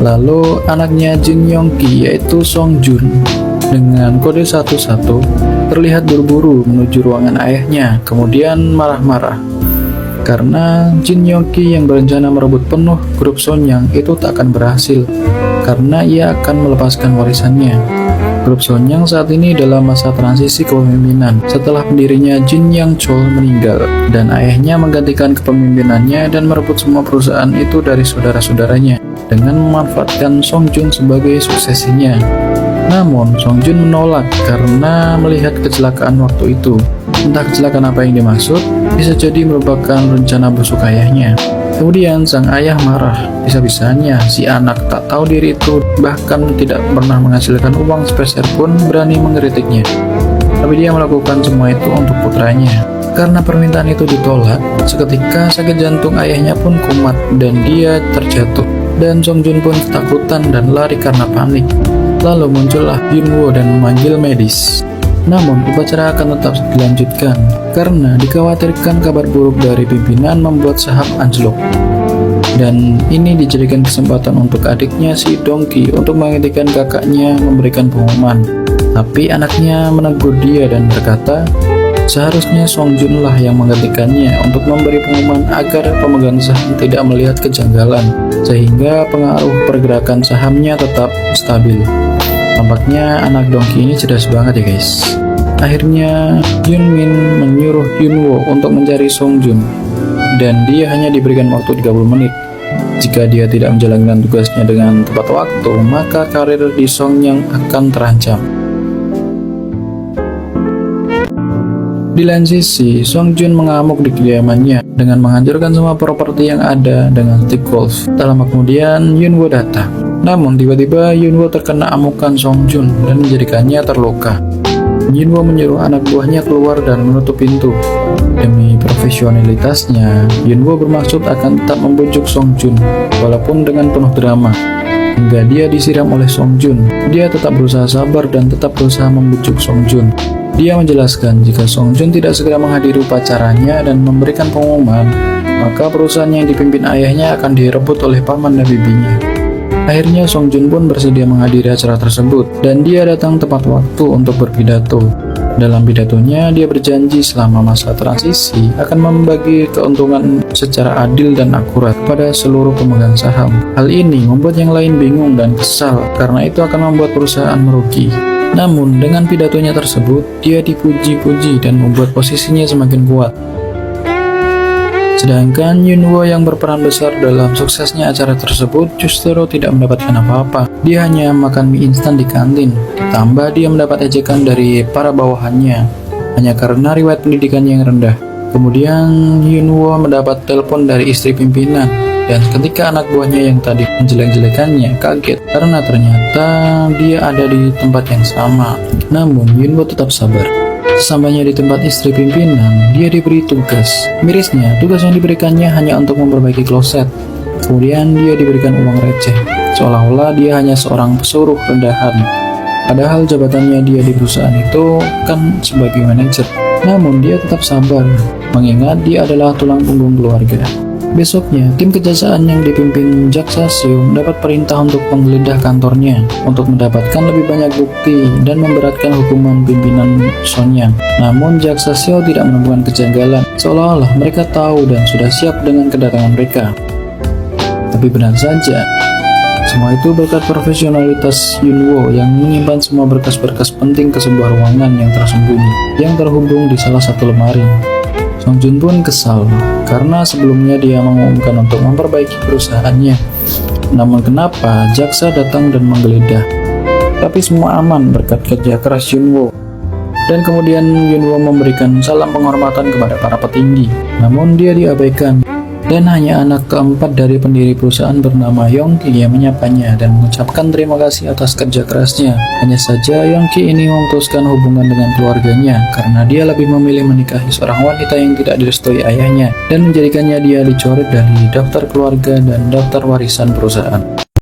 Lalu anaknya Jin Yong-ki yaitu Song Jun dengan kode 11 terlihat buru-buru menuju ruangan ayahnya, kemudian marah-marah karena Jin Yong-ki yang berencana merebut penuh grup Sonyang itu tak akan berhasil karena ia akan melepaskan warisannya. Grup Sonyang saat ini dalam masa transisi kepemimpinan setelah pendirinya Jin Yang Chol meninggal dan ayahnya menggantikan kepemimpinannya dan merebut semua perusahaan itu dari saudara-saudaranya dengan memanfaatkan Song Jun sebagai suksesinya. Namun Song Jun menolak karena melihat kecelakaan waktu itu. Entah kecelakaan apa yang dimaksud, bisa jadi merupakan rencana busuk ayahnya. Kemudian sang ayah marah, bisa-bisanya si anak tak tahu diri itu bahkan tidak pernah menghasilkan uang sepeser pun berani mengkritiknya. Tapi dia melakukan semua itu untuk putranya. Karena permintaan itu ditolak, seketika sakit jantung ayahnya pun kumat dan dia terjatuh. Dan Song Jun pun ketakutan dan lari karena panik. Lalu muncullah Yunwo dan memanggil medis. Namun upacara akan tetap dilanjutkan karena dikhawatirkan kabar buruk dari pimpinan membuat saham anjlok. Dan ini dijadikan kesempatan untuk adiknya si Dongki untuk menghentikan kakaknya memberikan pengumuman. Tapi anaknya menegur dia dan berkata, seharusnya Song Jun lah yang menggantikannya untuk memberi pengumuman agar pemegang saham tidak melihat kejanggalan, sehingga pengaruh pergerakan sahamnya tetap stabil. Tampaknya anak Dongki ini cerdas banget ya guys. Akhirnya Yun Min menyuruh Yunwo untuk mencari Song Jun dan dia hanya diberikan waktu 30 menit. Jika dia tidak menjalankan tugasnya dengan tepat waktu, maka karir di Songyang akan terancam. Di lain sisi, Song Jun mengamuk di kediamannya dengan menghancurkan semua properti yang ada dengan stick golf. Tak lama kemudian, Yunwo datang. Namun tiba-tiba Yunwo terkena amukan Song Jun dan menjadikannya terluka. Yunwo menyuruh anak buahnya keluar dan menutup pintu. Demi profesionalitasnya, Yunwo bermaksud akan tetap membujuk Song Jun walaupun dengan penuh drama. Hingga dia disiram oleh Song Jun. Dia tetap berusaha sabar dan tetap berusaha membujuk Song Jun. Dia menjelaskan jika Song Jun tidak segera menghadiri upacaranya dan memberikan pengumuman, maka perusahaan yang dipimpin ayahnya akan direbut oleh paman dan bibinya. Akhirnya Song Jun pun bersedia menghadiri acara tersebut dan dia datang tepat waktu untuk berpidato. Dalam pidatonya, dia berjanji selama masa transisi akan membagi keuntungan secara adil dan akurat pada seluruh pemegang saham. Hal ini membuat yang lain bingung dan kesal karena itu akan membuat perusahaan merugi. Namun dengan pidatonya tersebut, dia dipuji-puji dan membuat posisinya semakin kuat. Sedangkan Yunwo yang berperan besar dalam suksesnya acara tersebut justru tidak mendapatkan apa-apa. Dia hanya makan mie instan di kantin, ditambah dia mendapat ejekan dari para bawahannya hanya karena riwayat pendidikannya yang rendah. Kemudian Yunwo mendapat telepon dari istri pimpinan, dan ketika anak buahnya yang tadi menjelek-jelekannya kaget karena ternyata dia ada di tempat yang sama. Namun Yunwo tetap sabar. Sesampainya di tempat istri pimpinan, dia diberi tugas. Mirisnya, tugas yang diberikannya hanya untuk memperbaiki kloset. Kemudian dia diberikan uang receh, seolah-olah dia hanya seorang pesuruh rendahan. Padahal jabatannya dia di perusahaan itu kan sebagai manajer. Namun dia tetap sabar, mengingat dia adalah tulang punggung keluarga. Besoknya, tim kejaksaan yang dipimpin Jaksa Seo mendapat perintah untuk menggeledah kantornya untuk mendapatkan lebih banyak bukti dan memberatkan hukuman pimpinan Sonyang. Namun Jaksa Seo tidak menemukan kejanggalan, seolah-olah mereka tahu dan sudah siap dengan kedatangan mereka. Tapi benar saja, semua itu berkat profesionalitas Yunwo yang menyimpan semua berkas-berkas penting ke sebuah ruangan yang tersembunyi, yang terhubung di salah satu lemari. Song Jun pun kesal karena sebelumnya dia mengumumkan untuk memperbaiki perusahaannya. Namun kenapa jaksa datang dan menggeledah? Tapi semua aman berkat kerja keras Yunwo. Dan kemudian Yunwo memberikan salam penghormatan kepada para petinggi. Namun dia diabaikan. Dan hanya anak keempat dari pendiri perusahaan bernama Yongki yang menyapanya dan mengucapkan terima kasih atas kerja kerasnya. Hanya saja Yongki ini memutuskan hubungan dengan keluarganya karena dia lebih memilih menikahi seorang wanita yang tidak direstui ayahnya dan menjadikannya dia dicoret dari daftar keluarga dan daftar warisan perusahaan.